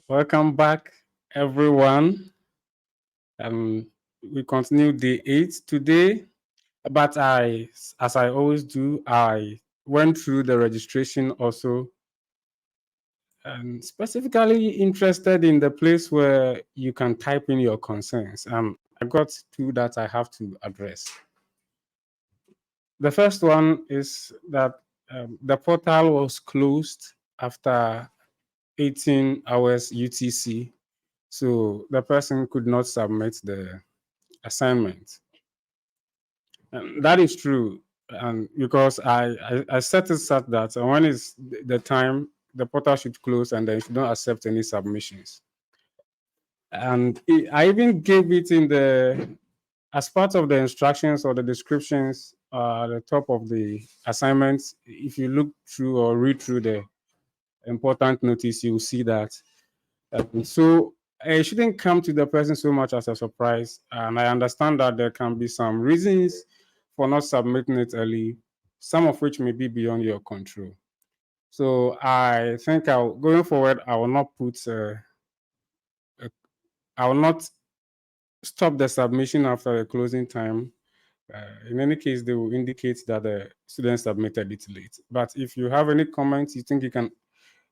Welcome back, everyone. We continue day 8 today, but as I always do, I went through the registration also, and specifically interested in the place where you can type in your concerns. I got two that I have to address. The first one is that the portal was closed after 18 hours UTC. So the person could not submit the assignment. And that is true. And because I set it such that when is the time the portal should close and then should not accept any submissions. And I even gave it in the as part of the instructions or the descriptions at the top of the assignments. If you look through or read through the important notice, you will see that. So it shouldn't come to the person so much as a surprise. And I understand that there can be some reasons for not submitting it early, some of which may be beyond your control. So I think going forward, I will not I will not stop the submission after the closing time. In any case, they will indicate that the student submitted it late. But if you have any comments, you think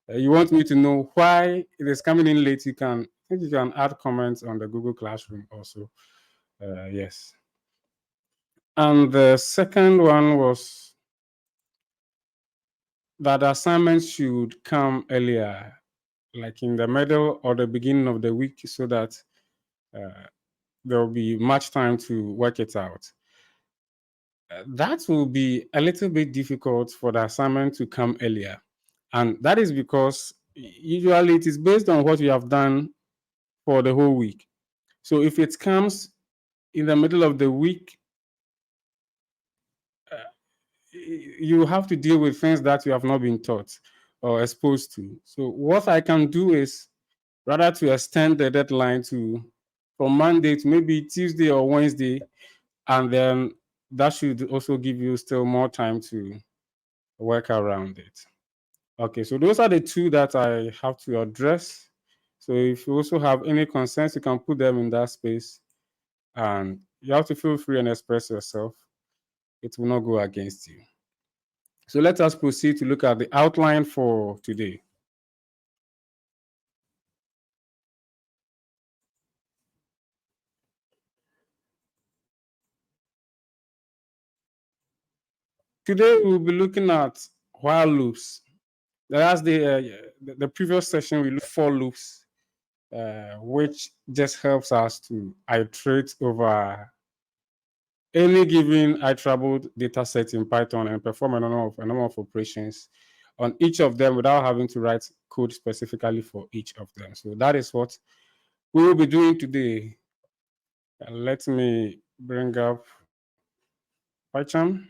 you want me to know why it is coming in late, I think you can add comments on the Google Classroom also. Yes. And the second one was that assignments should come earlier, like in the middle or the beginning of the week, so that there will be much time to work it out. That will be a little bit difficult for the assignment to come earlier. And that is because usually it is based on what you have done for the whole week. So if it comes in the middle of the week, you have to deal with things that you have not been taught or exposed to. So what I can do is rather to extend the deadline to from Monday to maybe Tuesday or Wednesday, and then that should also give you still more time to work around it. Okay, so those are the two that I have to address. So if you also have any concerns, you can put them in that space, and you have to feel free and express yourself. It will not go against you. So let us proceed to look at the outline for today. Today we'll be looking at while loops. That's the previous session we looked for loops, which just helps us to iterate over any given iterable data set in Python and perform a number of operations on each of them without having to write code specifically for each of them. So that is what we will be doing today. Let me bring up Python.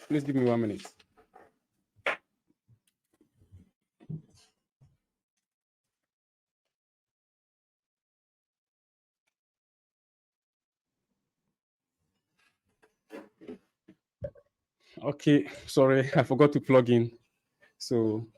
Please give me 1 minute. Okay, sorry, I forgot to plug in. So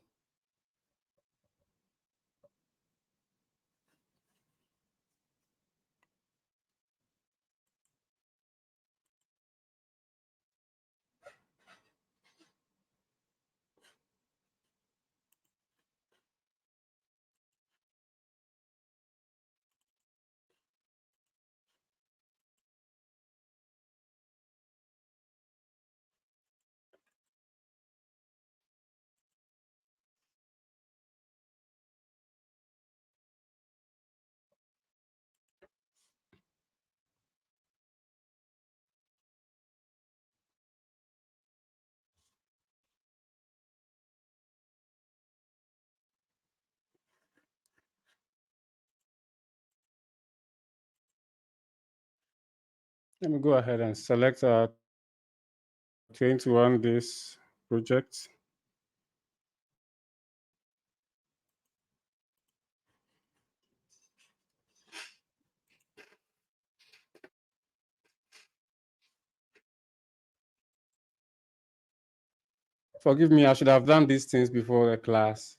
let me go ahead and select our 21 days project. Forgive me, I should have done these things before the class.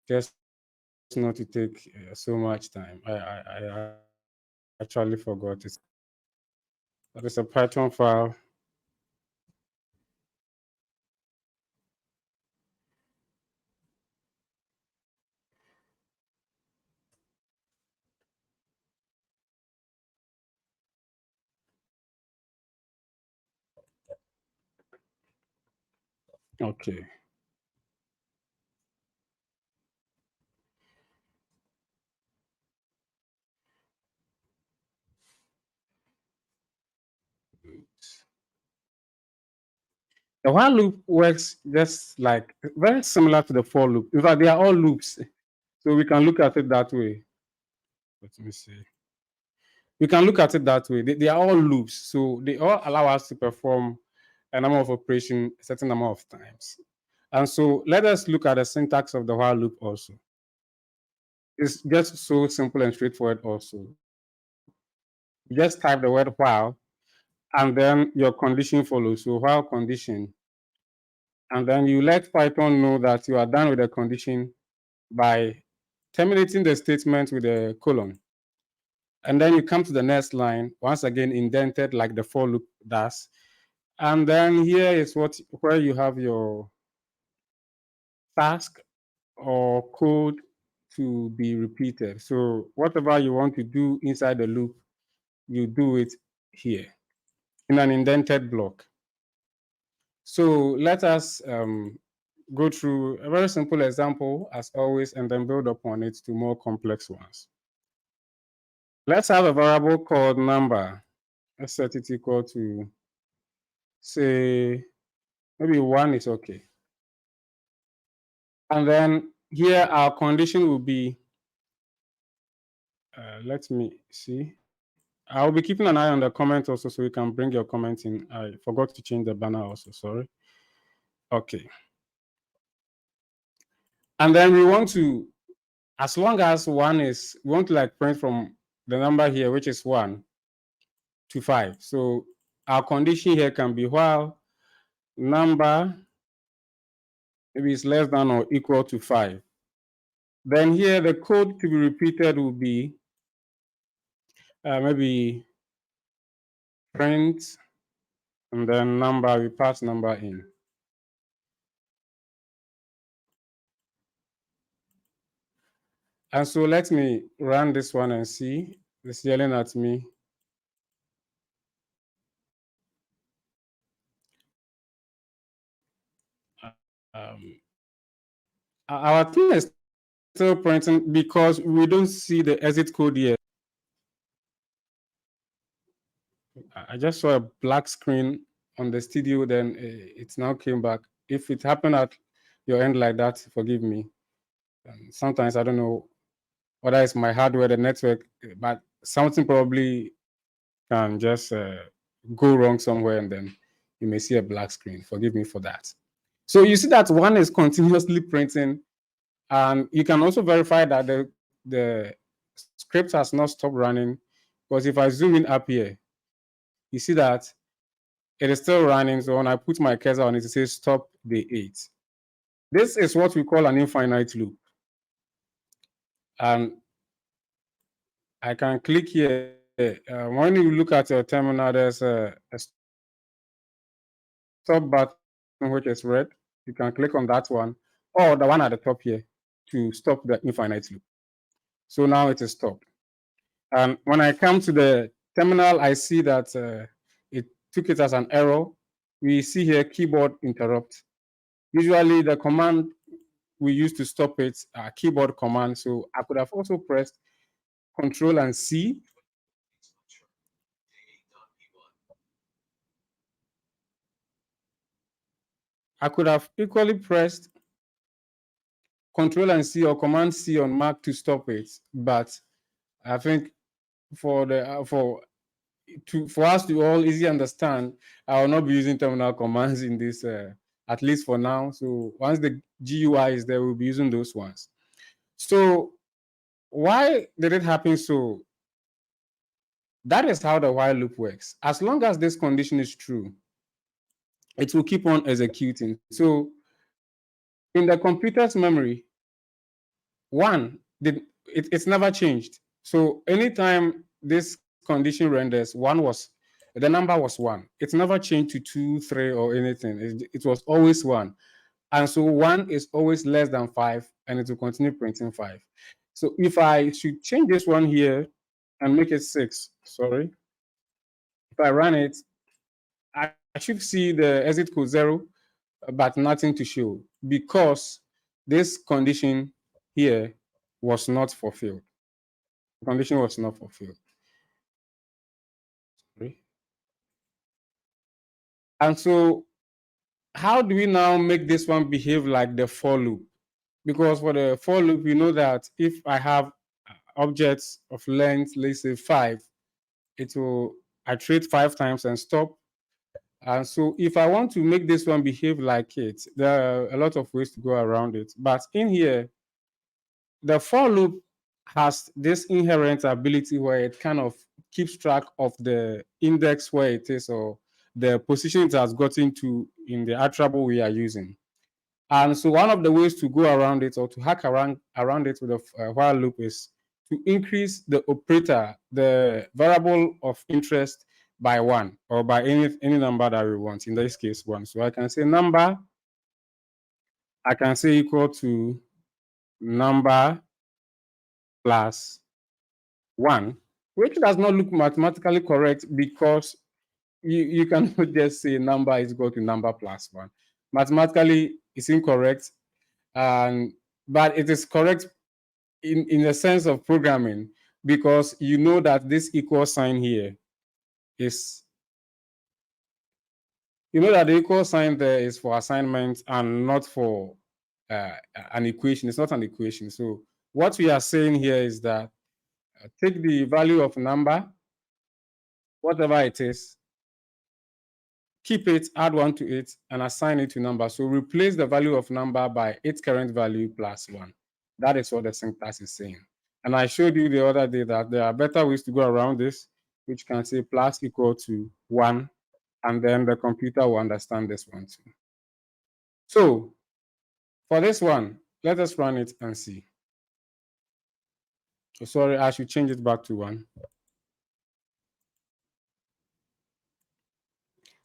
Just not to take so much time. I actually forgot it. That is a Python file. Okay. The while loop works just like very similar to the for loop. In fact, they are all loops. So we can look at it that way. Let me see. We can look at it that way. They are all loops. So they all allow us to perform a number of operations a certain number of times. And so let us look at the syntax of the while loop also. It's just so simple and straightforward also. You just type the word while and then your condition follows. So while condition, and then you let Python know that you are done with the condition by terminating the statement with a colon. And then you come to the next line, once again indented like the for loop does. And then here is where you have your task or code to be repeated. So whatever you want to do inside the loop, you do it here in an indented block. So let us go through a very simple example as always, and then build upon it to more complex ones. Let's have a variable called number. Let's set it equal to, say, maybe 1 is okay. And then here our condition will be, let me see. I'll be keeping an eye on the comment also so you can bring your comment in. I forgot to change the banner also, sorry. Okay. And then we want to, as long as 1 is, we want to like print from the number here, which is 1 to 5. So our condition here can be while number maybe is less than or equal to 5. Then here the code to be repeated will be maybe print and then number, we pass number in. And so let me run this one and see. It's yelling at me. Our thing is still printing because we don't see the exit code yet. I just saw a black screen on the studio, then it now came back. If it happened at your end like that, forgive me. Sometimes I don't know whether it's my hardware, the network, but something probably can just go wrong somewhere and then you may see a black screen. Forgive me for that. So you see that 1 is continuously printing, and you can also verify that the script has not stopped running, because if I zoom in up here, you see that it is still running. So when I put my cursor on it, it says stop day 8. This is what we call an infinite loop. And I can click here. When you look at your terminal, there's a stop button which is red. You can click on that one, or the one at the top here, to stop the infinite loop. So now it is stopped. And when I come to the terminal, I see that it took it as an error. We see here keyboard interrupt. Usually the command we use to stop it are keyboard command. So I could have also pressed Control and C. I could have equally pressed Control and C or Command C on Mac to stop it, but I think for the for us to all easily understand, I will not be using terminal commands in this, at least for now. So once the GUI is there, we'll be using those ones. So why did it happen? So that is how the while loop works. As long as this condition is true, it will keep on executing. So in the computer's memory, it's never changed. So anytime this condition renders, the number was one. It's never changed to two, three, or anything. It was always one. And so one is always less than five, and it will continue printing five. So if I should change this one here and make it six, sorry, if I run it, I should see the exit code 0, but nothing to show because this condition here was not fulfilled. The condition was not fulfilled. Sorry. And so how do we now make this one behave like the for loop? Because for the for loop, we know that if I have objects of length, let's say 5, it will iterate 5 times and stop. And so if I want to make this one behave like it, there are a lot of ways to go around it. But in here, the for loop has this inherent ability where it kind of keeps track of the index where it is or the position it has gotten to in the attribute we are using. And so one of the ways to go around it or to hack around it with a while loop is to increase the operator, the variable of interest by 1 or by any number that we want, in this case 1. So I can say number, I can say equal to number plus 1, which does not look mathematically correct because you cannot just say number is equal to number plus 1. Mathematically, it's incorrect, but it is correct in the sense of programming because you know that this equal sign here is, you know that the equal sign there is for assignment and not for an equation. It's not an equation. So what we are saying here is that take the value of number, whatever it is, keep it, add 1 to it, and assign it to number. So replace the value of number by its current value plus 1. That is what the syntax is saying. And I showed you the other day that there are better ways to go around this, which can say plus equal to 1, and then the computer will understand this one too. So for this one, let us run it and see. Oh, sorry, I should change it back to 1.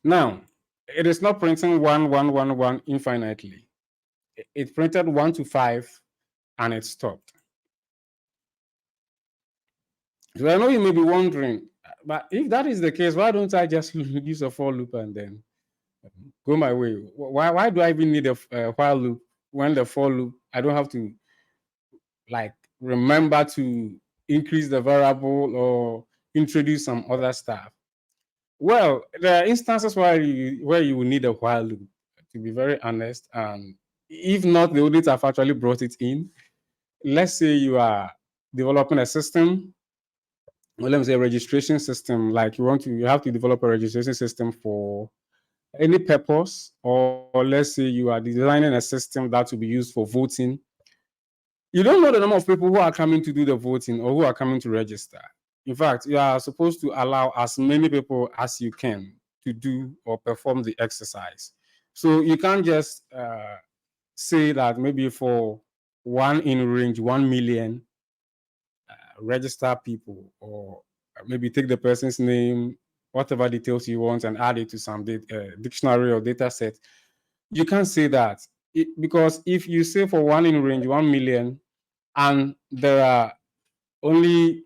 Now, it is not printing 1, 1, 1, 1 infinitely. It printed 1 to 5 and it stopped. So I know you may be wondering, but if that is the case, why don't I just use a for loop and then go my way? Why do I even need a while loop when the for loop, I don't have to like remember to increase the variable or introduce some other stuff? Well, there are instances where you will need a while loop, to be very honest. And if not, the auditors have actually brought it in. Let's say you are developing a system, well, let me say a registration system, like you have to develop a registration system for any purpose, or let's say you are designing a system that will be used for voting. You don't know the number of people who are coming to do the voting or who are coming to register. In fact, you are supposed to allow as many people as you can to do or perform the exercise. So you can't just say that maybe for one in range 1 million register people, or maybe take the person's name, whatever details you want, and add it to some dictionary or data set. You can't say that because if you say for one in range 1 million and there are only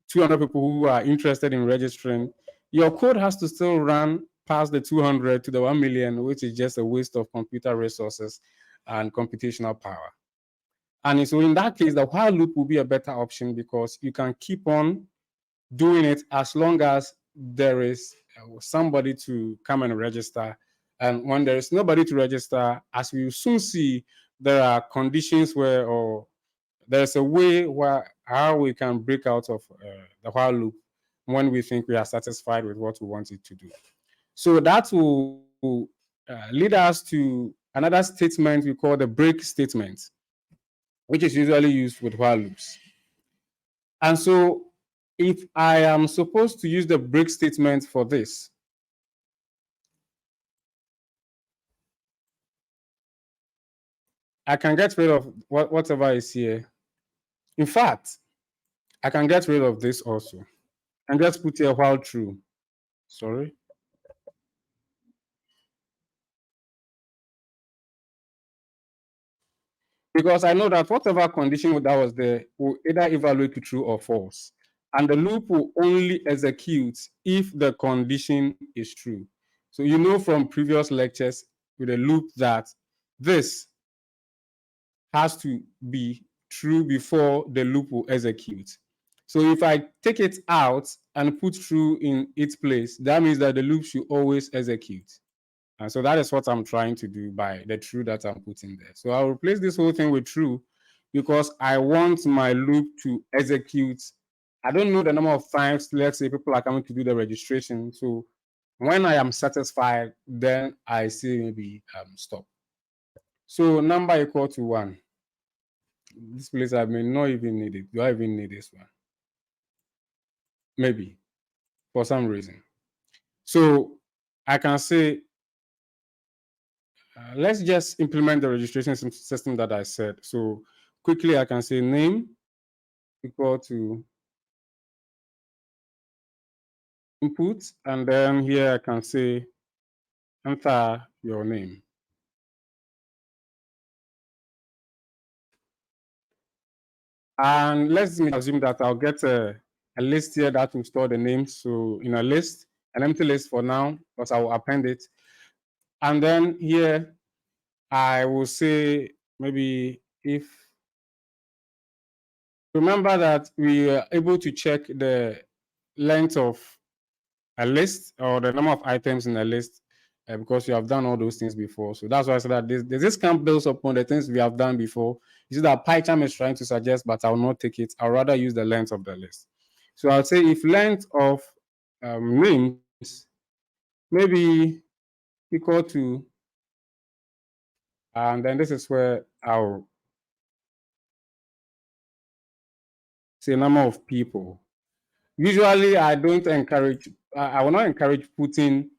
200 people who are interested in registering, your code has to still run past the 200 to the 1 million, which is just a waste of computer resources and computational power. And so in that case, the while loop will be a better option because you can keep on doing it as long as there is somebody to come and register. And when there is nobody to register, as we will soon see, there are conditions where, or there's a way where how we can break out of the while loop when we think we are satisfied with what we want it to do. So that will lead us to another statement we call the break statement, which is usually used with while loops. And so if I am supposed to use the break statement for this, I can get rid of whatever is here. In fact, I can get rid of this also and just put here while true. Sorry. Because I know that whatever condition that was there will either evaluate to true or false. And the loop will only execute if the condition is true. So you know from previous lectures with a loop that this has to be true before the loop will execute. So if I take it out and put true in its place, that means that the loop should always execute. And so that is what I'm trying to do by the true that I'm putting there. So I'll replace this whole thing with true because I want my loop to execute. I don't know the number of times, let's say, people are coming to do the registration. So when I am satisfied, then I say maybe stop. So number equal to 1. This place I may not even need it. Do I even need this one? Maybe for some reason. So I can say, let's just implement the registration system that I said. So quickly I can say name equal to input. And then here I can say enter your name. And let's assume that I'll get a list here that will store the names. So in a list, an empty list for now, because I will append it. And then here I will say maybe if, remember that we are able to check the length of a list or the number of items in a list because we have done all those things before. So that's why I said that this camp builds upon the things we have done before. You see that PyCharm is trying to suggest, but I will not take it. I'll rather use the length of the list. So I'll say if length of names maybe equal to, and then this is where I'll say number of people. Usually, I don't encourage. I will not encourage putting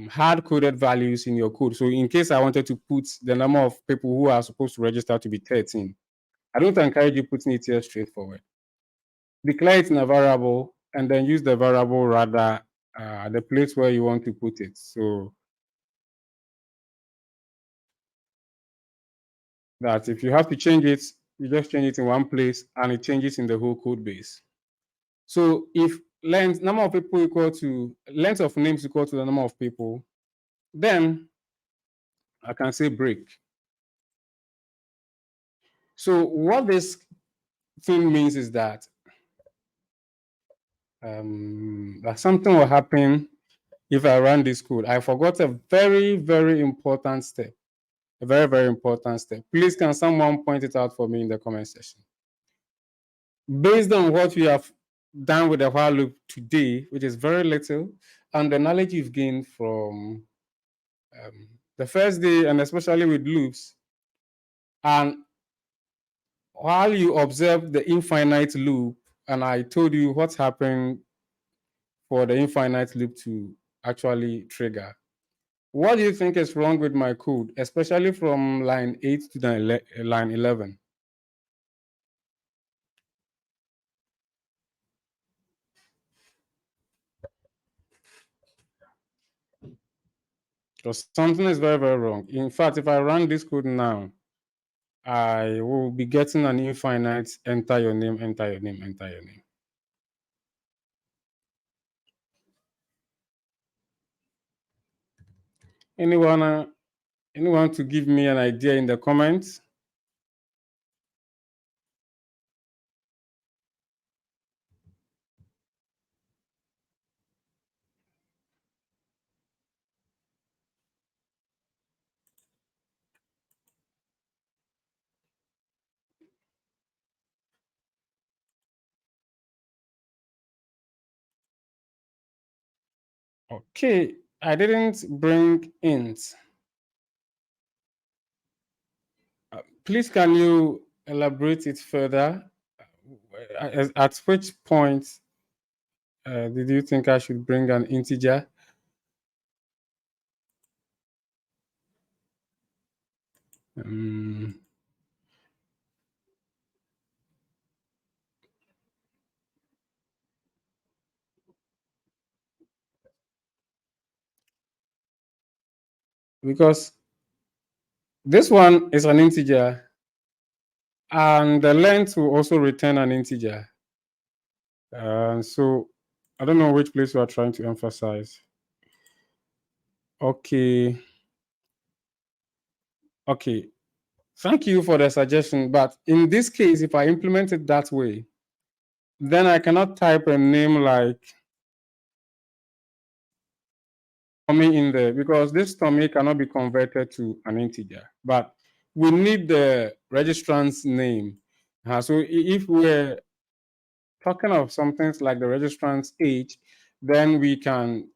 hard-coded values in your code. So, in case I wanted to put the number of people who are supposed to register to be 13, I don't encourage you putting it here straightforward. Declare it in a variable, and then use the variable rather the place where you want to put it. So that if you have to change it, you just change it in one place, and it changes in the whole code base. So if length number of people equal to length of names equal to the number of people, then I can say break. So what this thing means is that that something will happen if I run this code. I forgot a very, very important step. A very, very important step. Please, can someone point it out for me in the comment section? Based on what we have done with the while loop today, which is very little, and the knowledge you've gained from the first day, and especially with loops, and while you observe the infinite loop, and I told you what happened for the infinite loop to actually trigger, what do you think is wrong with my code, especially from line 8 to line 11? Because something is very, very wrong. In fact, if I run this code now, I will be getting an infinite enter your name, enter your name, enter your name. Anyone to give me an idea in the comments? Okay, I didn't bring int. Please, can you elaborate it further? At which point did you think I should bring an integer? Um, because this one is an integer, and the length will also return an integer. So I don't know which place you are trying to emphasize. Okay, okay. Thank you for the suggestion. But in this case, if I implement it that way, then I cannot type a name like Tommy in there because this Tommy cannot be converted to an integer. But we need the registrant's name. So if we're talking of something like the registrant's age, then we can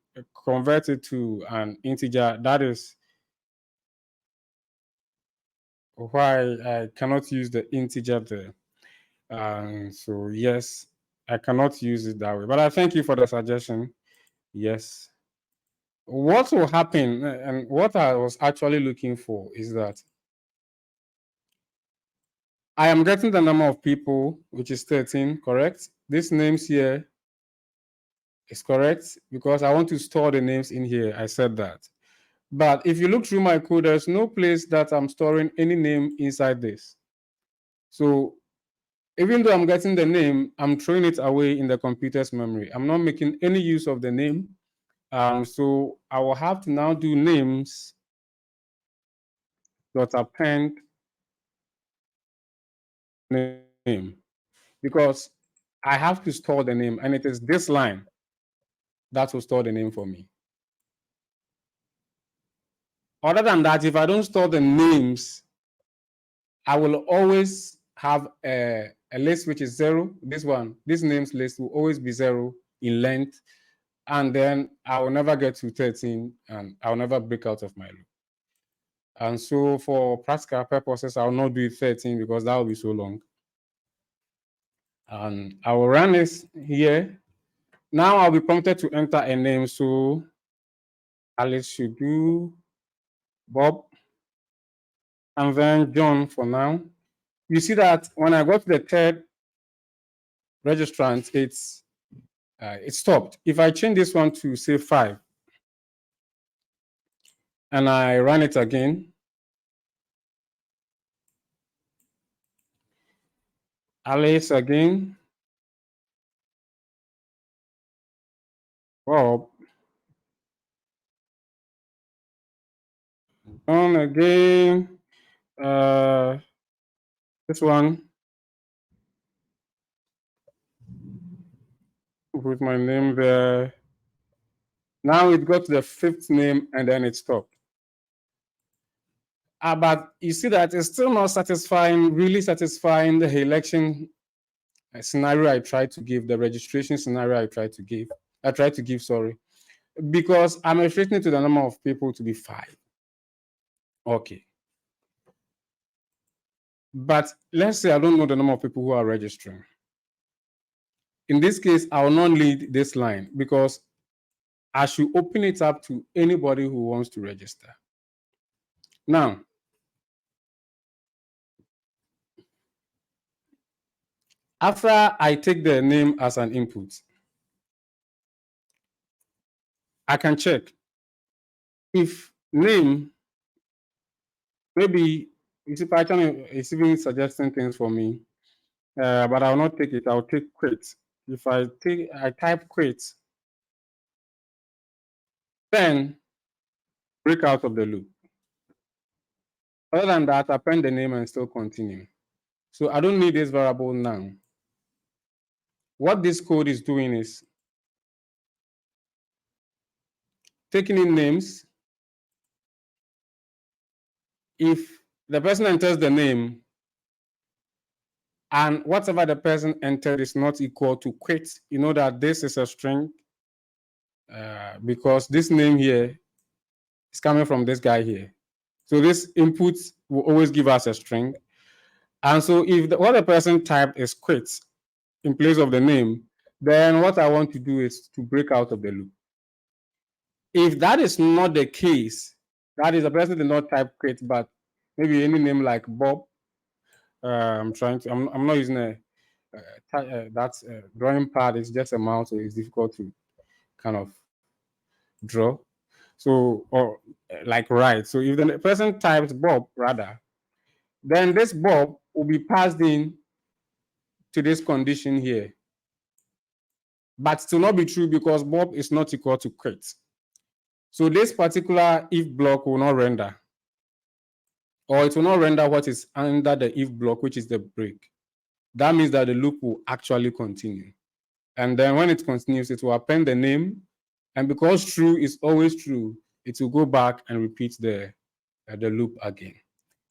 convert it to an integer. That is why I cannot use the integer there. So yes, I cannot use it that way. But I thank you for the suggestion. Yes. What will happen, and what I was actually looking for is that I am getting the number of people, which is 13, correct? This names here is correct because I want to store the names in here. I said that. But if you look through my code, there's no place that I'm storing any name inside this. So even though I'm getting the name, I'm throwing it away in the computer's memory. I'm not making any use of the name. So I will have to now do names dot append name because I have to store the name, and it is this line that will store the name for me. Other than that, if I don't store the names, I will always have a list which is 0. This names list will always be 0 in length, and then I will never get to 13, and I'll never break out of my loop. And so for practical purposes, I'll not do it 13 because that will be so long. And I will run this here. Now I'll be prompted to enter a name. So Alice should do Bob and then John for now. You see that when I got to the third registrant, it stopped. If I change this one to say 5 and I run it again, Alice again, Bob, John again, this one, put my name there. Now it got to the 5th name and then it stopped. But you see that it's still not satisfying, really satisfying the election scenario I tried to give, the registration scenario I tried to give, sorry, because I'm restricting to the number of people to be 5. Okay. But let's say I don't know the number of people who are registering. In this case, I will not lead this line because I should open it up to anybody who wants to register. Now, after I take the name as an input, I can check if name, maybe you see Python is even suggesting things for me, but I will not take it. I'll take quit. If I type quit, then break out of the loop. Other than that, append the name and still continue. So I don't need this variable now. What this code is doing is taking in names. If the person enters the name and whatever the person entered is not equal to quit, you know that this is a string because this name here is coming from this guy here. So this input will always give us a string. And so if what the person typed is quit in place of the name, then what I want to do is to break out of the loop. If that is not the case, that is the person did not type quit, but maybe any name like Bob. I'm not using that drawing pad. It's just a mouse, so it's difficult to kind of draw. So, or like write. So if the person types Bob, rather, then this Bob will be passed in to this condition here. But it will not be true because Bob is not equal to quit. So this particular if block will not render, or it will not render what is under the if block, which is the break. That means that the loop will actually continue. And then when it continues, it will append the name. And because true is always true, it will go back and repeat the loop again.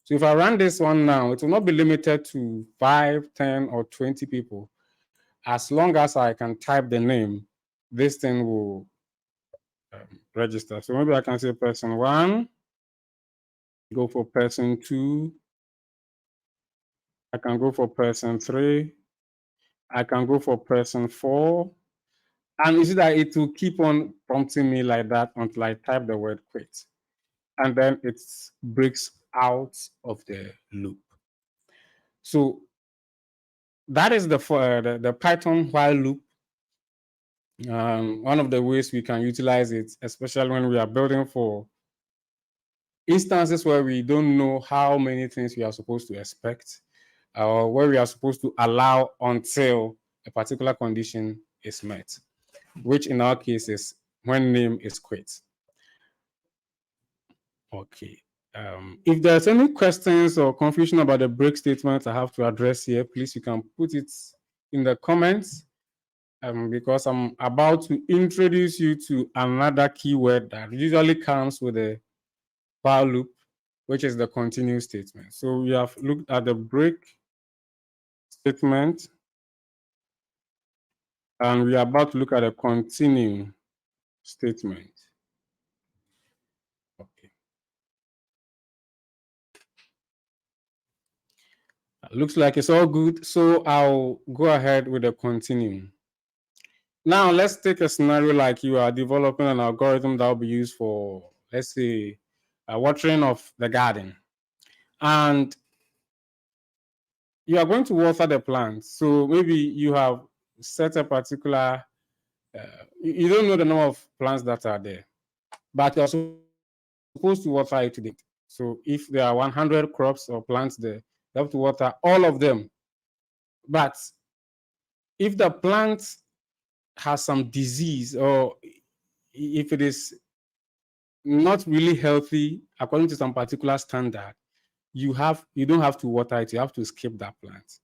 So if I run this one now, it will not be limited to 5, 10, or 20 people. As long as I can type the name, this thing will register. So maybe I can say person 1, go for person 2, I can go for person 3, I can go for person 4, and you see that it will keep on prompting me like that until I type the word quit. And then it breaks out of the loop. So that is the Python while loop. One of the ways we can utilize it, especially when we are building for instances where we don't know how many things we are supposed to expect, or where we are supposed to allow until a particular condition is met, which in our case is when name is quit. Okay. If there's any questions or confusion about the break statement I have to address here, please you can put it in the comments. Because I'm about to introduce you to another keyword that usually comes with a while loop, which is the continue statement. So we have looked at the break statement, and we are about to look at a continue statement. Okay. Looks like it's all good. So I'll go ahead with the continue. Now let's take a scenario like you are developing an algorithm that will be used for, let's say, watering of the garden. And you are going to water the plants. So maybe you have set a particular, you don't know the number of plants that are there, but you're supposed to water it today. So if there are 100 crops or plants there, you have to water all of them. But if the plant has some disease, or if it is not really healthy according to some particular standard, you don't have to water it, you have to skip that plant.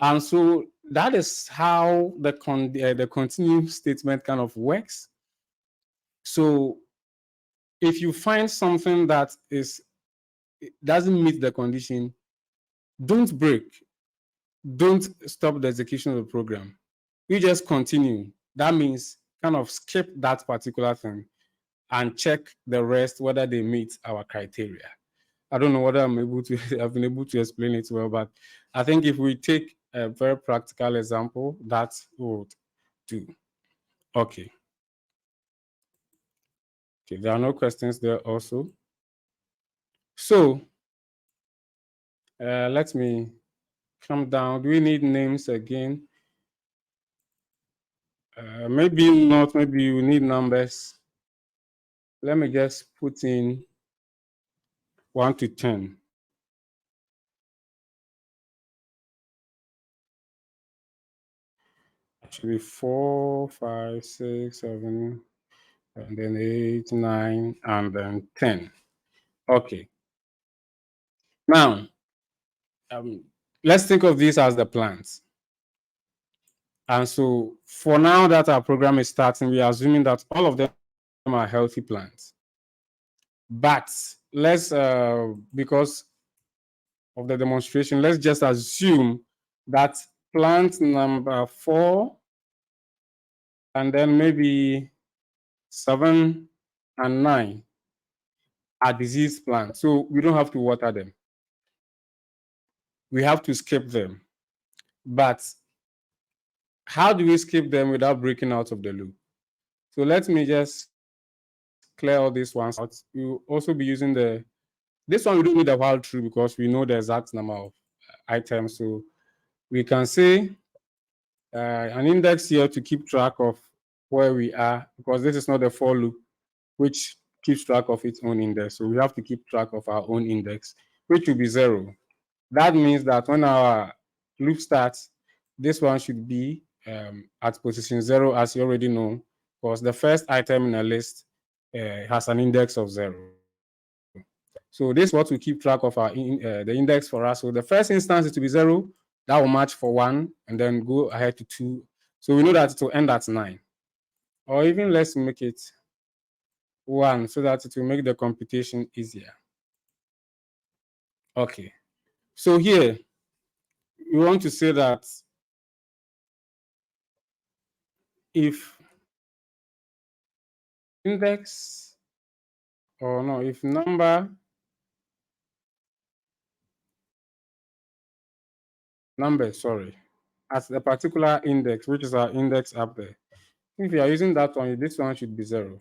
And so that is how the continue statement kind of works. So if you find something that doesn't meet the condition, don't break, don't stop the execution of the program. You just continue. That means kind of skip that particular thing and check the rest whether they meet our criteria. I don't know whether I've been able to explain it well, but I think if we take a very practical example, that would do. Okay. Okay, there are no questions there also. So let me come down. Do we need names again? Maybe not, maybe you need numbers. Let me just put in 1 to 10. Actually 4, 5, 6, 7, and then 8, 9, and then 10. Okay. Now, let's think of this as the plants. And so for now that our program is starting, we are assuming that all of them are healthy plants. But let's, because of the demonstration, let's just assume that plant number 4 and then maybe 7 and 9 are diseased plants. So we don't have to water them. We have to skip them. But how do we skip them without breaking out of the loop? So let me just clear all these ones out. You'll also be using the This one we don't need a while true because we know the exact number of items. So we can say an index here to keep track of where we are, because this is not a for loop which keeps track of its own index. So we have to keep track of our own index, which will be 0. That means that when our loop starts, this one should be at position 0, as you already know, because the first item in a list has an index of 0. So this is what will keep track of our the index for us. So the first instance is to be 0. That will match for 1, and then go ahead to 2. So we know that it will end at 9. Or even let's make it 1 so that it will make the computation easier. Okay. So here, we want to say that if index, or no, if number sorry, as a particular index, which is our index up there. If you are using that one, this one should be 0.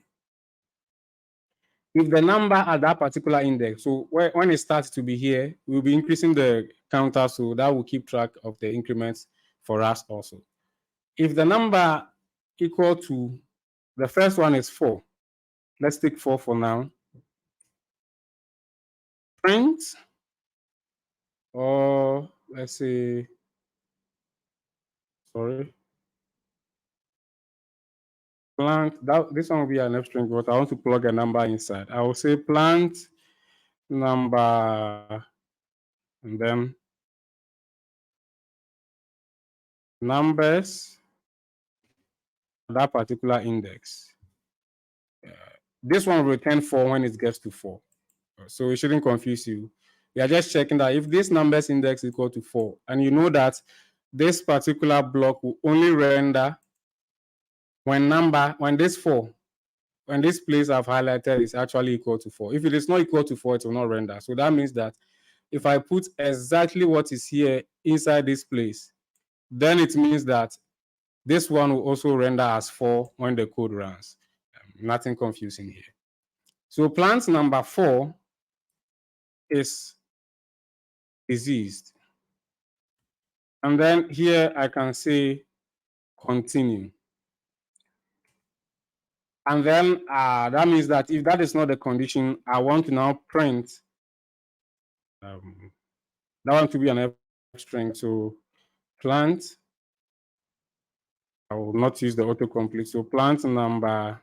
If the number at that particular index, so when it starts to be here, we'll be increasing the counter, so that will keep track of the increments for us also. If the number equal to, the first one is 4. Let's take 4 for now. Print, or let's say, sorry, plant, this one will be an F string, but I want to plug a number inside. I will say plant number, and then numbers, that particular index. This one will return 4 when it gets to 4. So it shouldn't confuse you. We are just checking that if this numbers index is equal to 4, and you know that this particular block will only render when this place I've highlighted is actually equal to 4. If it is not equal to 4, it will not render. So that means that if I put exactly what is here inside this place, then it means that this one will also render as 4 when the code runs. Nothing confusing here. So plant number 4 is diseased. And then here I can say continue. And then that means that if that is not the condition, I want to now print that one to be an F string. So plant, I will not use the autocomplete. So plant number,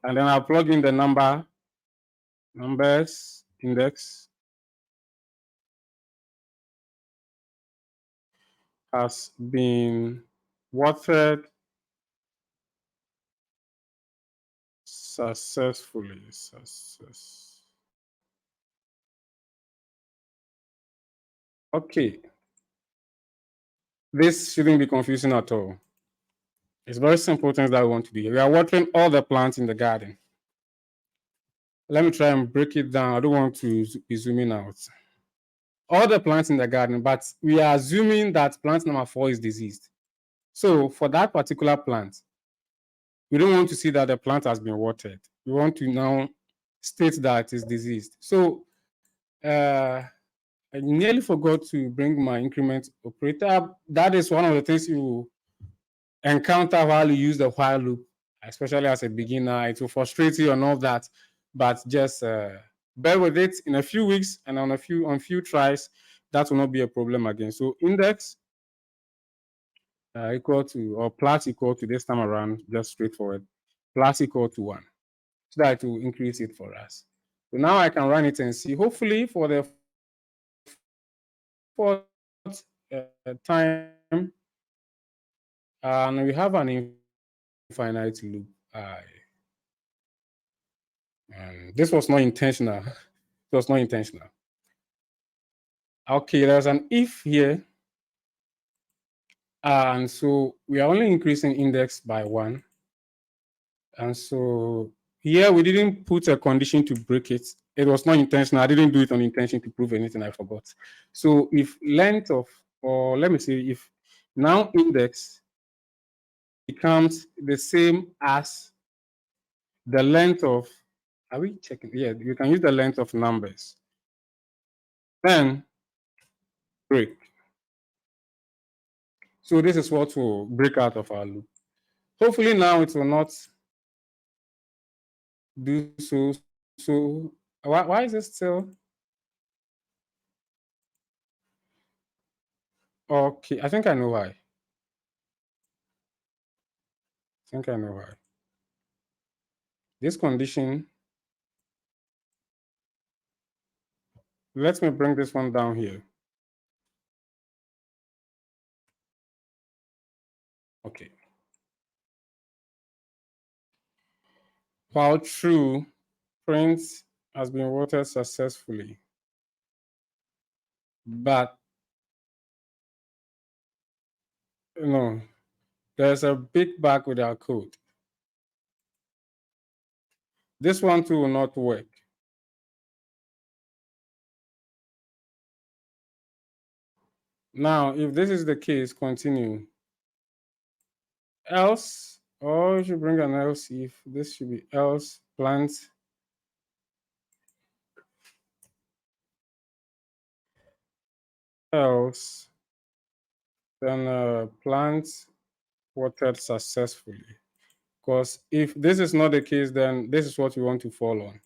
and then I'll plug in the numbers index has been watered successfully. Okay. This shouldn't be confusing at all. It's very simple things that we want to do. We are watering all the plants in the garden. Let me try and break it down. I don't want to be zooming out. All the plants in the garden, but we are assuming that plant number 4 is diseased. So for that particular plant, we don't want to see that the plant has been watered. We want to now state that it is diseased. So I nearly forgot to bring my increment operator. That is one of the things you encounter while you use the while loop, especially as a beginner. It will frustrate you and all that, but just bear with it. In a few weeks and on few tries, that will not be a problem again. So index equal to, or plus equal to, this time around, just straightforward, plus equal to 1. So that will increase it for us. So now I can run it and see. Hopefully for the fourth time, and we have an infinite loop. This was not intentional. It was not intentional. Okay, there's an if here. And so we are only increasing index by 1. And so here we didn't put a condition to break it. It was not intentional. I didn't do it on intention to prove anything. I forgot. So if length of, or let me say, if now index becomes the same as the length of, are we checking? Yeah, you can use the length of numbers. Then break. So this is what will break out of our loop. Hopefully now it will not do so. So why is it still? Okay, I think I know why. I think I know why. This condition, let me bring this one down here. Okay. While true, print has been voted successfully. But no, there's a big bug with our code. This one too will not work. Now, if this is the case, continue. Else, or you should bring an else if this should be else plant else, then plant watered successfully. Because if this is not the case, then this is what we want to fall on.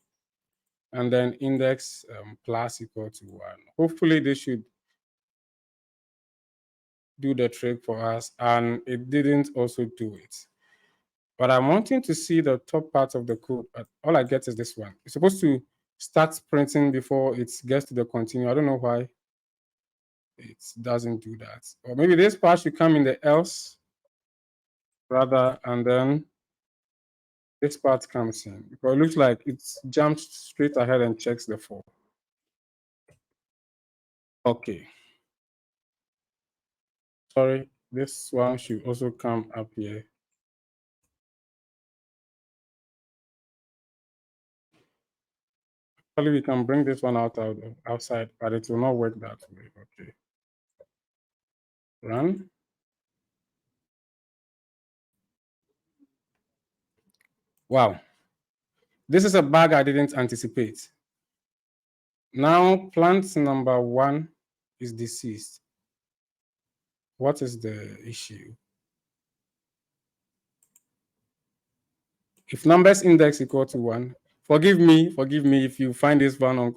And then index plus equal to 1. Hopefully, this should do the trick for us, and it didn't also do it. But I'm wanting to see the top part of the code. All I get is this one. It's supposed to start printing before it gets to the continue. I don't know why it doesn't do that. Or maybe this part should come in the else rather, and then this part comes in. Because it looks like it's jumped straight ahead and checks the for. Okay. Sorry, this one should also come up here. Probably we can bring this one outside, but it will not work that way. Okay. Run. Wow. This is a bug I didn't anticipate. Now plant number 1 is deceased. What is the issue? If numbers index equal to 1, forgive me if you find this one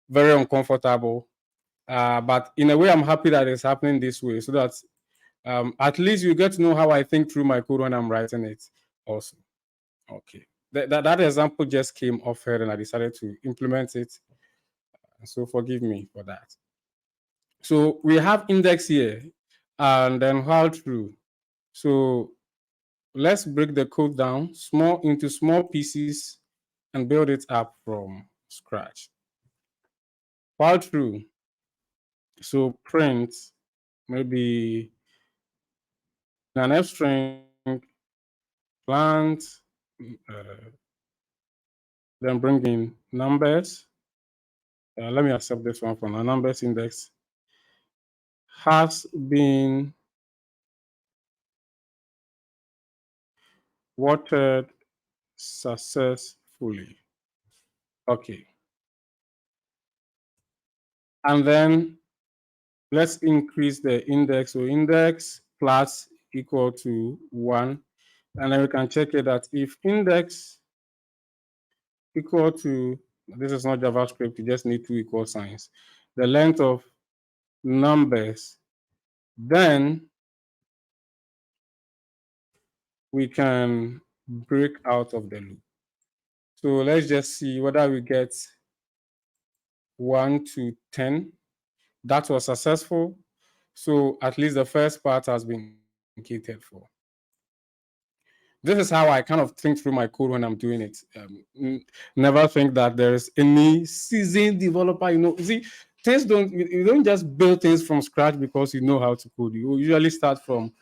very uncomfortable. But in a way, I'm happy that it's happening this way so that at least you get to know how I think through my code when I'm writing it also. Okay. That example just came off here and I decided to implement it. So forgive me for that. So we have index here and then while true. So let's break the code down into small pieces and build it up from scratch. While true. So print maybe an F string plant, then bring in numbers. Let me accept this one from a numbers index. Has been watered successfully. Okay. And then let's increase the index. So index plus equal to 1. And then we can check it that if index equal to, this is not JavaScript, you just need two equal signs, the length of numbers, then we can break out of the loop. So let's just see whether we get 1 to 10. That was successful. So at least the first part has been catered for. This is how I kind of think through my code when I'm doing it. Never think that there's any seasoned developer. You see, you don't just build things from scratch because you know how to code. You usually start from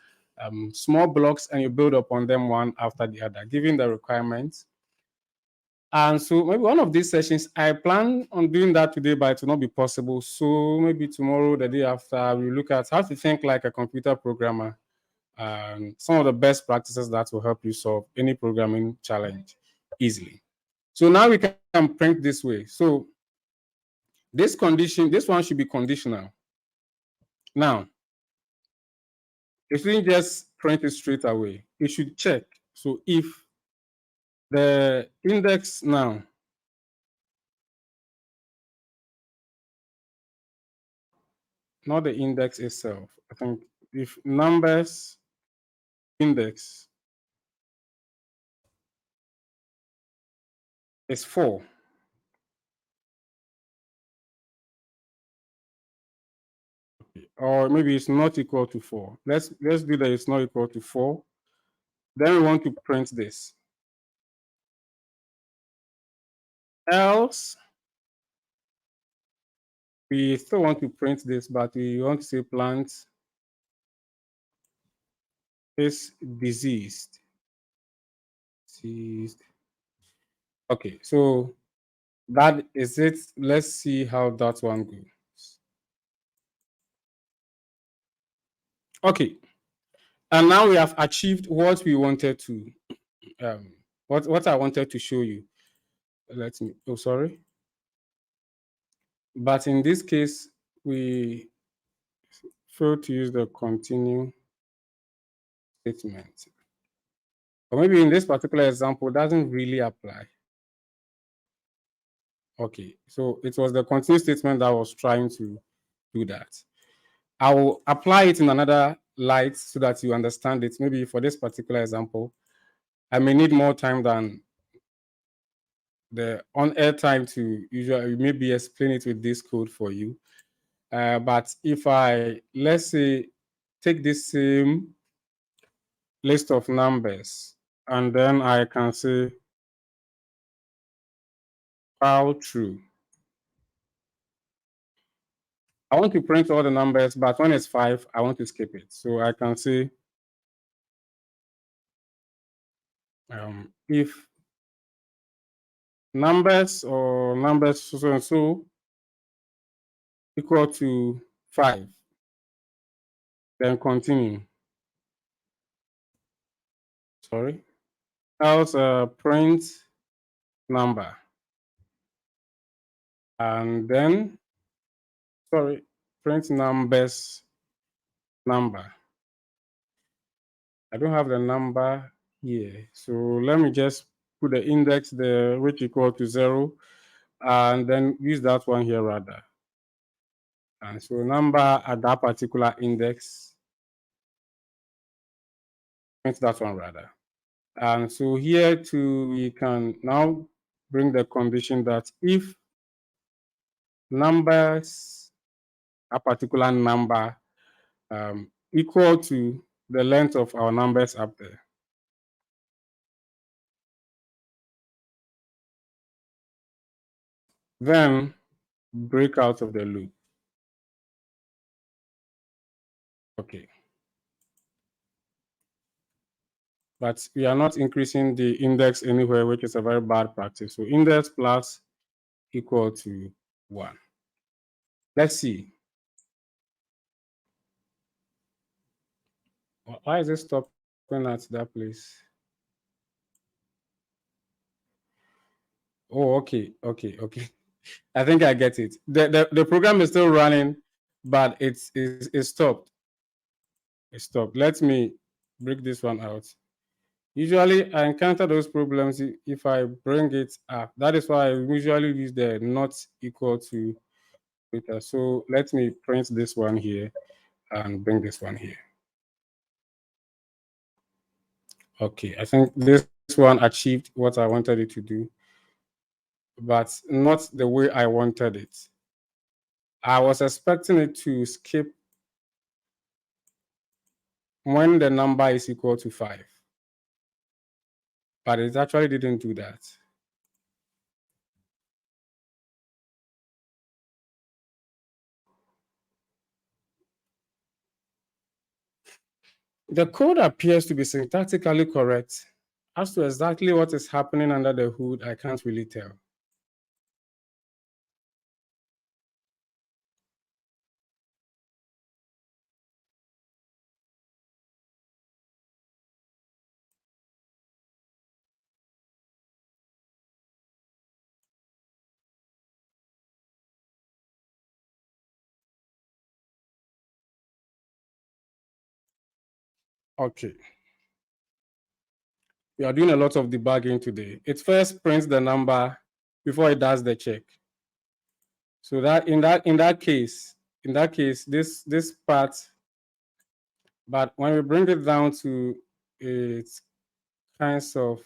small blocks and you build upon them one after the other, given the requirements. And so maybe one of these sessions, I plan on doing that today, but it will not be possible. So maybe tomorrow, the day after, we look at how to think like a computer programmer and some of the best practices that will help you solve any programming challenge. easily. So now we can print this way. So this condition, this one should be conditional. Now, it shouldn't just print it straight away. It should check. So if the index now, not the index itself, I think if numbers index is 4, or maybe it's not equal to 4. Let's do that it's not equal to 4. Then we want to print this. Else, we still want to print this, but we want to say plant is diseased. Diseased. Okay, so that is it. Let's see how that one goes. Okay, and now we have achieved what we wanted to, what I wanted to show you. Let me, oh, sorry. But in this case, we failed to use the continue statement. Or maybe in this particular example, it doesn't really apply. Okay, so it was the continue statement that was trying to do that. I will apply it in another light so that you understand it. Maybe for this particular example, I may need more time than the on-air time to usually maybe explain it with this code for you. But if I, let's say, take this same list of numbers and then I can say file true. I want to print all the numbers, but when it's 5, I want to skip it. So I can say if numbers or numbers so and so equal to 5, then continue. Sorry. Else print number. And then, sorry, print numbers number. I don't have the number here. So let me just put the index there, which equal to 0, and then use that one here rather. And so number at that particular index, print that one rather. And so here too, we can now bring the condition that if numbers, a particular number equal to the length of our numbers up there, then break out of the loop. Okay. But we are not increasing the index anywhere, which is a very bad practice. So index plus equal to 1. Let's see. Why is it stopping at that place? Oh, okay. I think I get it. The program is still running, but it's stopped. It stopped. Let me break this one out. Usually, I encounter those problems if I bring it up. That is why I usually use the not equal to data. So let me print this one here and bring this one here. Okay, I think this one achieved what I wanted it to do, but not the way I wanted it. I was expecting it to skip when the number is equal to 5, but it actually didn't do that. The code appears to be syntactically correct. As to exactly what is happening under the hood, I can't really tell. Okay. We are doing a lot of debugging today. It first prints the number before it does the check. So that in that case, this part, but when we bring it down to its kinds of,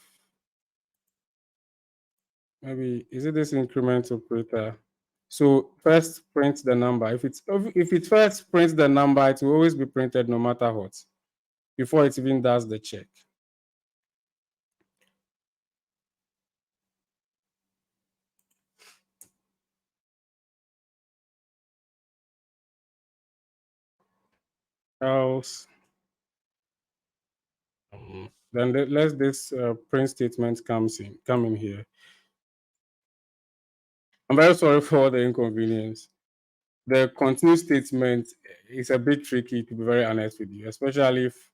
maybe is it this increment operator? So first print the number. If it first prints the number, it will always be printed no matter what, before it even does the check. Else, then let this print statement come in here. I'm very sorry for the inconvenience. The continue statement is a bit tricky, to be very honest with you, especially if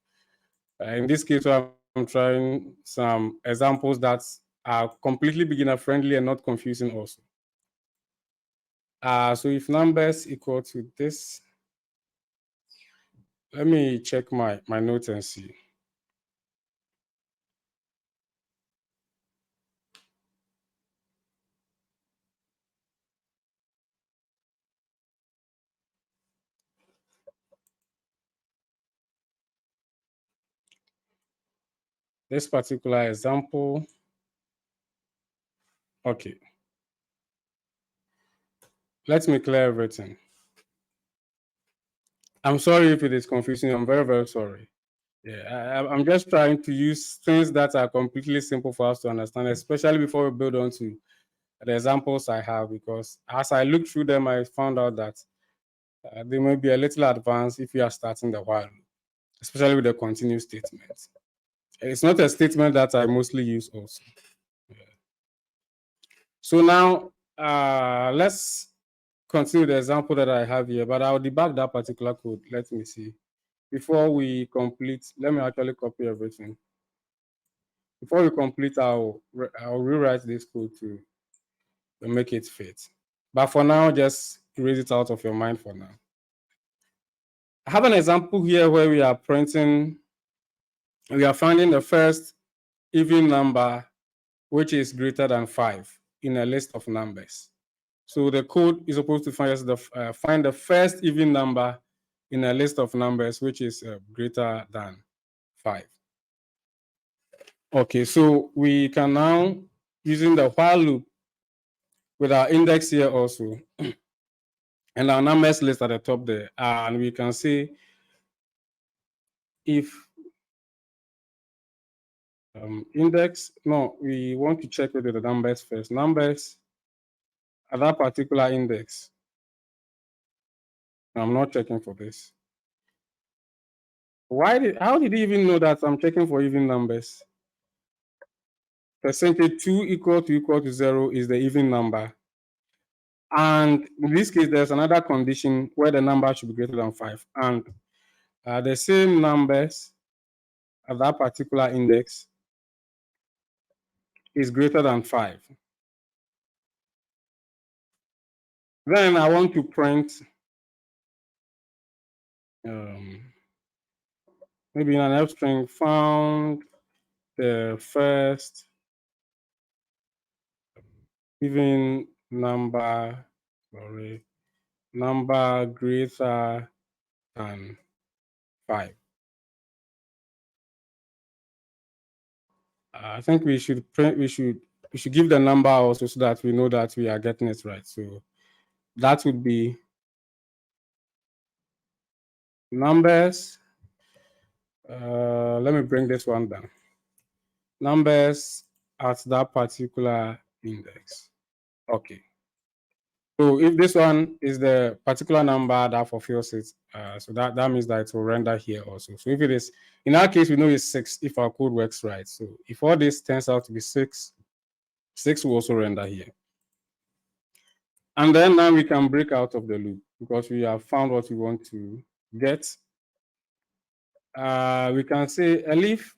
in this case I'm trying some examples that are completely beginner friendly and not confusing also. So if numbers equal to this, let me check my notes and see. This particular example, okay. Let me clear everything. I'm sorry if it is confusing. I'm very, very sorry. Yeah, I'm just trying to use things that are completely simple for us to understand, especially before we build on to the examples I have, because as I looked through them, I found out that they may be a little advanced if you are starting the while, especially with the continue statement. It's not a statement that I mostly use also. Yeah. So now let's continue the example that I have here, but I'll debug that particular code. Let me see. Before we complete, let me actually copy everything. Before we complete, I'll rewrite this code to make it fit. But for now, just erase it out of your mind for now. I have an example here where we are finding the first even number which is greater than 5 in a list of numbers. So the code is supposed to find the first even number in a list of numbers which is greater than 5. Okay, so we can now, using the while loop with our index here also, and our numbers list at the top there, and we can say if index, no, we want to check with the numbers first. Numbers at that particular index. I'm not checking for this. How did he even know that I'm checking for even numbers? Percentage 2 equal to 0 is the even number. And in this case, there's another condition where the number should be greater than 5. And the same numbers at that particular index is greater than 5. Then I want to print maybe in an F string found the first even number, number greater than 5. I think we should give the number also so that we know that we are getting it right. So that would be numbers. Let me bring this one down. Numbers at that particular index. Okay. So if this one is the particular number that fulfills it, so that means that it will render here also. So if it is, in our case, we know it's 6 if our code works right. So if all this turns out to be 6, 6 will also render here. And then now we can break out of the loop because we have found what we want to get. We can say elif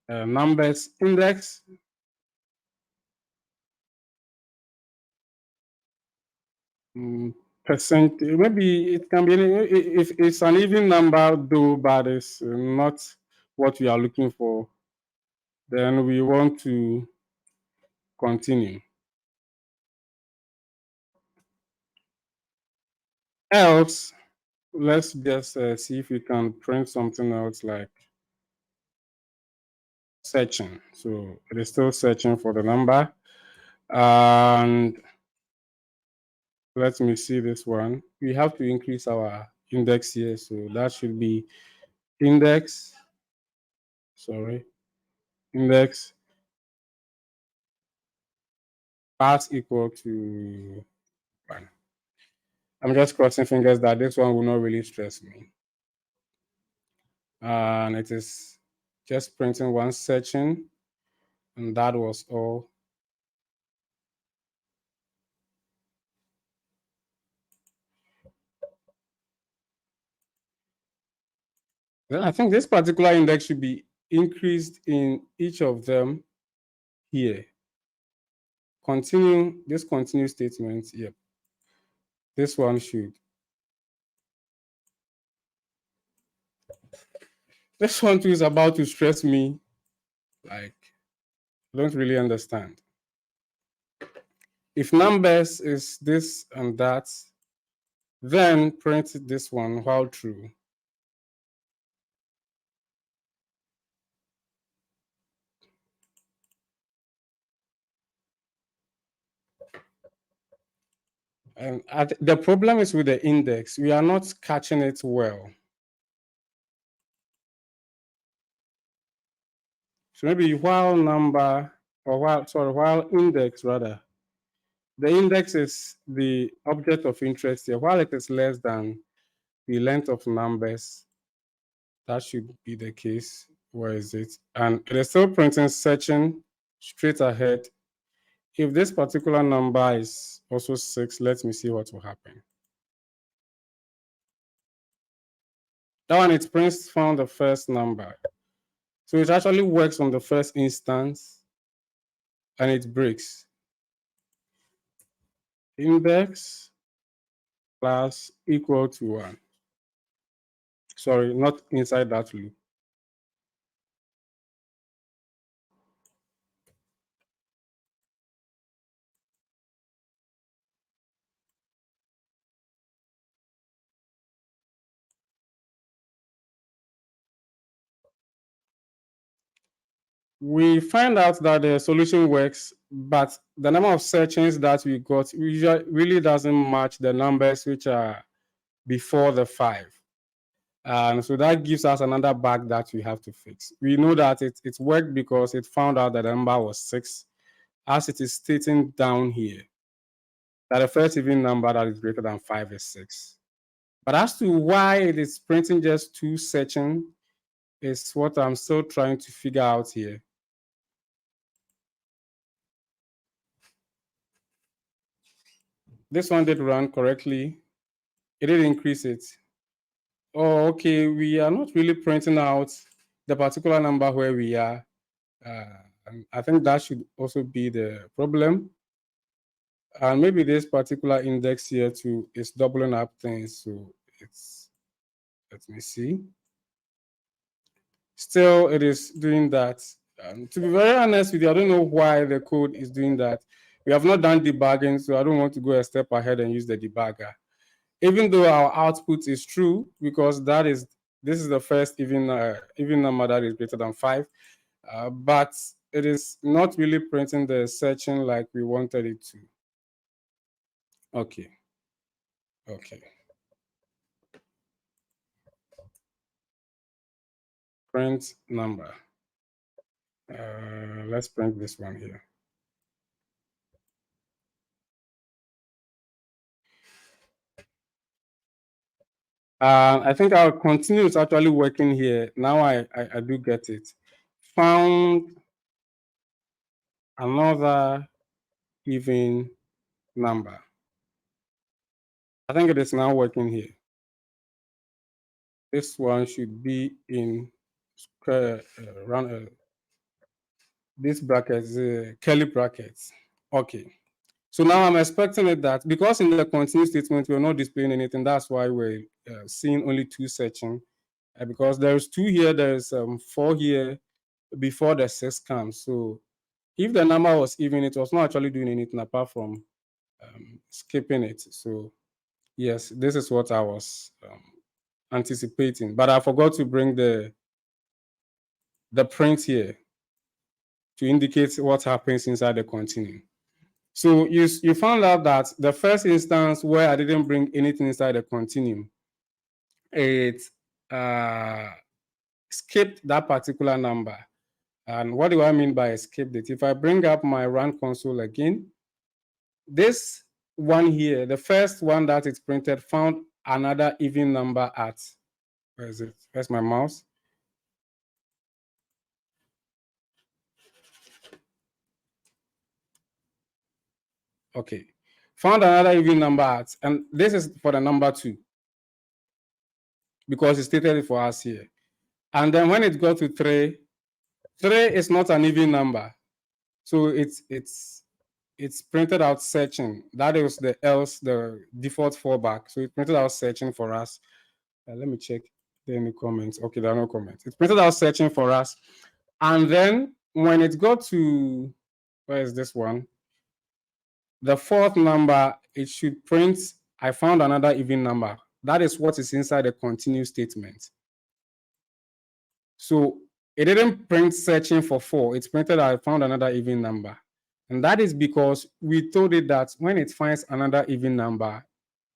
numbers index percent. Maybe it can be if it's an even number, though, but it's not what we are looking for. Then we want to continue. Else, let's just see if we can print something else like searching. So it is still searching for the number. And let me see this one. We have to increase our index here. So that should be index, sorry, index pass equal to 1. I'm just crossing fingers that this one will not really stress me. And it is just printing one section, and that was all. Then I think this particular index should be increased in each of them here. Continue, this continue statement, yep. This one should. This one too is about to stress me. Like, I don't really understand. If numbers is this and that, then print this one while true. And the problem is with the index, we are not catching it well. So maybe while number, or while index rather, the index is the object of interest here. While it is less than the length of numbers, that should be the case. Where is it? And it is still printing searching straight ahead. If this particular number is also 6, let me see what will happen. That one, it prints found the first number. So it actually works on the first instance and it breaks. Index plus equal to 1. Sorry, not inside that loop. We find out that the solution works, but the number of searchings that we got really doesn't match the numbers which are before the 5. And so that gives us another bug that we have to fix. We know that it worked because it found out that the number was 6, as it is stating down here, that the first even number that is greater than 5 is 6. But as to why it is printing just 2 searching is what I'm still trying to figure out here. This one did run correctly. It did increase it. Oh, okay. We are not really printing out the particular number where we are. I think that should also be the problem. And maybe this particular index here too is doubling up things. So it's, let me see. Still, it is doing that. To be very honest with you, I don't know why the code is doing that. We have not done debugging, so I don't want to go a step ahead and use the debugger. Even though our output is true, because this is the first even number that is greater than 5, but it is not really printing the searching like we wanted it to. Okay. Print number. Let's print this one here. I think our continue is actually working here. Now I do get it. Found another even number. I think it is now working here. This one should be in square this brackets, curly brackets. Okay. So now I'm expecting it that because in the continue statement we're not displaying anything, that's why we're seeing only 2 searching. Because there's 2 here, there's 4 here before the 6 comes. So if the number was even, it was not actually doing anything apart from skipping it. So yes, this is what I was anticipating, but I forgot to bring the print here to indicate what happens inside the continue. So you found out that the first instance where I didn't bring anything inside the continue, it uh, skipped that particular number. And what do I mean by escape it? If I bring up my run console again, this one here, the first one that it's printed, found another even number at, where is it? Where's my mouse? Okay. Found another even number at, and this is for the number 2 because it stated it for us here. And then when it got to 3, 3 is not an even number. So it's printed out searching. That is the else, the default fallback. So it printed out searching for us. Let me check. There any comments? Okay, there are no comments. It printed out searching for us. And then when it got to, where is this one? The 4th number, it should print, I found another even number. That is what is inside the continue statement. So it didn't print searching for 4. It's printed, I found another even number. And that is because we told it that when it finds another even number,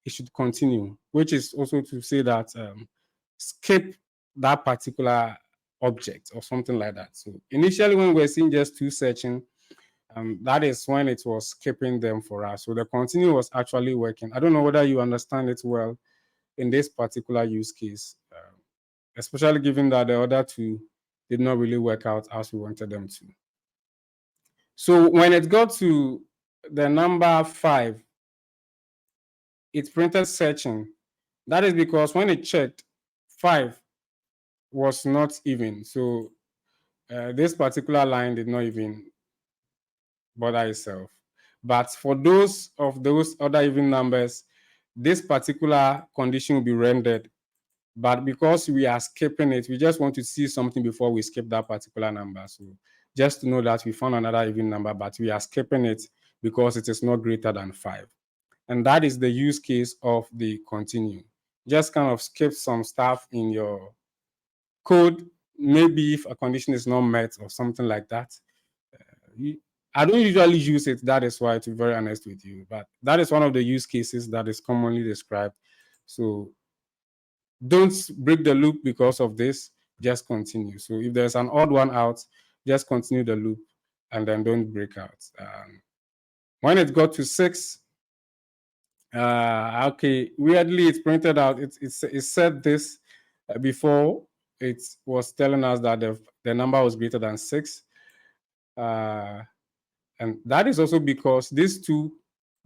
it should continue, which is also to say that skip that particular object or something like that. So initially when we're seeing just 2 searching, that is when it was skipping them for us. So the continue was actually working. I don't know whether you understand it well in this particular use case, especially given that the other 2 did not really work out as we wanted them to. So when it got to the number 5, it printed searching. That is because when it checked, 5 was not even. So this particular line did not even bother itself. But for those of those other even numbers, this particular condition will be rendered. But because we are skipping it, we just want to see something before we skip that particular number. So just to know that we found another even number, but we are skipping it because it is not greater than 5. And that is the use case of the continue. Just kind of skip some stuff in your code, maybe if a condition is not met or something like that. I don't usually use it, that is why, to be very honest with you, but that is one of the use cases that is commonly described. So don't break the loop because of this, just continue. So if there's an odd one out, just continue the loop and then don't break out. When it got to 6, okay, weirdly it printed out, it said this before it was telling us that the number was greater than 6. And that is also because these 2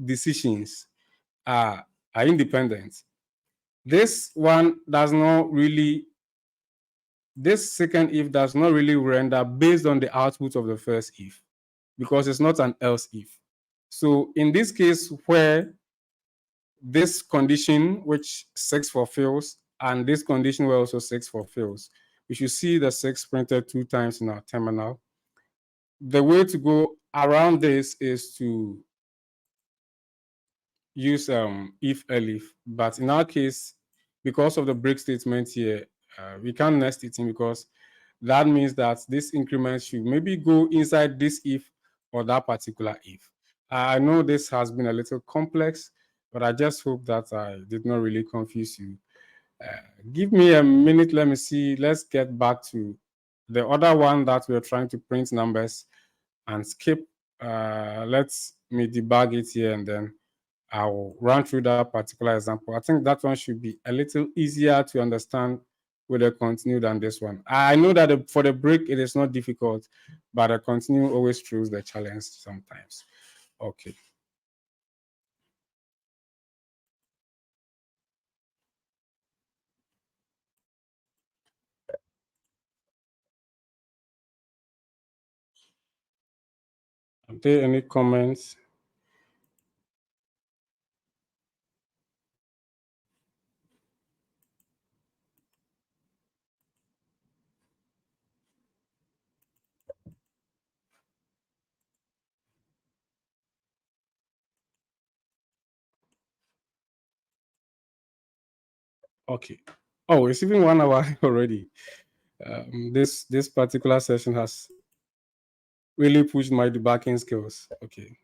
decisions are independent. This one does not really, this second if does not really render based on the output of the first if, because it's not an else if. So in this case where this condition, which 6 fulfills, and this condition where also 6 fulfills, we should see the 6 printed 2 times in our terminal. The way to go around this is to use if elif, but in our case, because of the break statement here, we can't nest it in, because that means that this increment should maybe go inside this if or that particular if. I know this has been a little complex, but I just hope that I did not really confuse you. Give me a minute, let me see. Let's get back to the other one that we're trying to print numbers and skip. Let me debug it here and then I'll run through that particular example. I think that one should be a little easier to understand with a continue than this one. I know that for the break, it is not difficult, but a continue always throws the challenge sometimes. Okay. Are there any comments? Okay. Oh, it's even 1 hour already. This particular session has really pushed my debugging skills. Okay.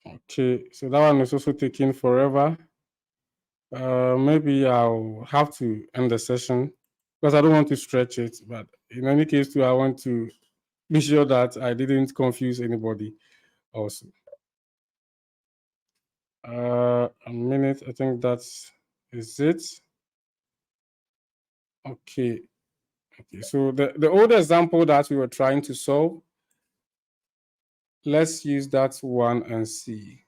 Okay. So that one is also taking forever. Maybe I'll have to end the session because I don't want to stretch it. But in any case, too, I want to be sure that I didn't confuse anybody also. A minute. I think that's is it. Okay. Okay. So the old example that we were trying to solve, let's use that one and see.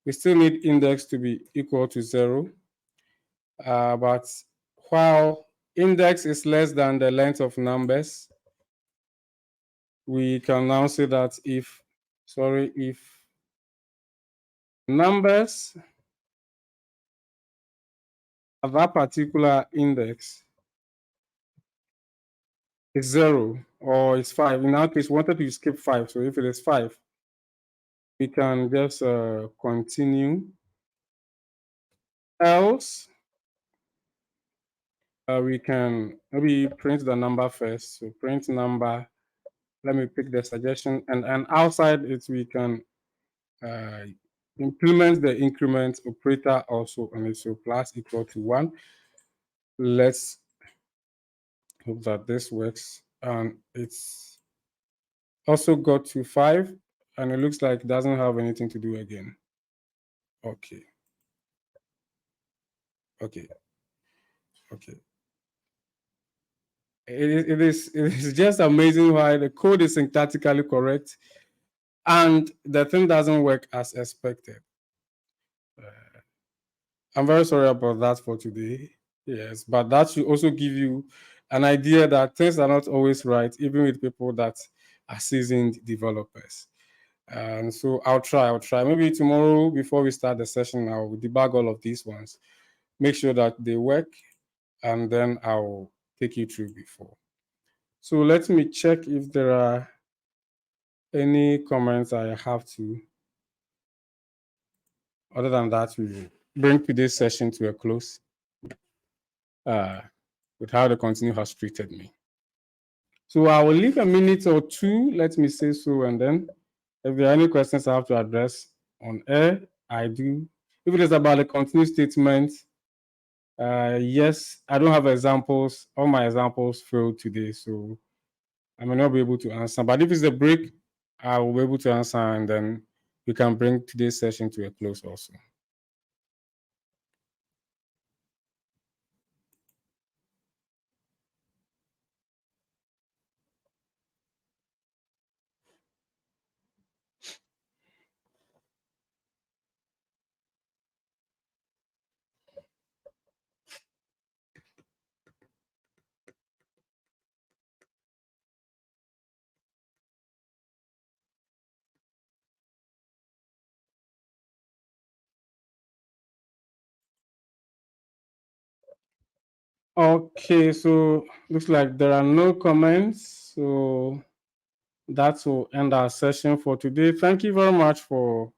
We still need index to be equal to 0. But while index is less than the length of numbers, we can now say that if numbers of that particular index is 0 or it's 5, in our case we wanted to skip 5, so if it is 5, we can just continue. Else we can maybe print the number first. So print number, let me pick the suggestion, and outside it we can uh, implement the increment operator also on it. So plus equal to 1. Let's hope that this works. And it's also got to 5, and it looks like it doesn't have anything to do again. Okay. Okay. Okay. It is just amazing why the code is syntactically correct and the thing doesn't work as expected. I'm very sorry about that for today. Yes, but that should also give you an idea that things are not always right, even with people that are seasoned developers. And so I'll try. Maybe tomorrow before we start the session, I'll debug all of these ones, make sure that they work, and then I'll take you through before. So let me check if there are any comments I have to. Other than that, we will bring today's session to a close with how the continue has treated me. So I will leave a minute or two, let me say so, and then if there are any questions I have to address on air, I do. If it is about the continue statement, yes, I don't have examples. All my examples failed today, so I may not be able to answer. But if it's a break, I will be able to answer, and then we can bring today's session to a close also. Okay, so looks like there are no comments. So that will end our session for today. Thank you very much for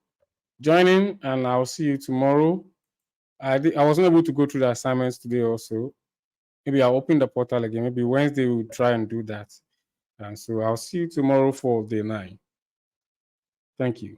joining, and I'll see you tomorrow. I wasn't able to go through the assignments today also. Maybe I'll open the portal again. Maybe Wednesday we'll try and do that. And so I'll see you tomorrow for day 9. Thank you.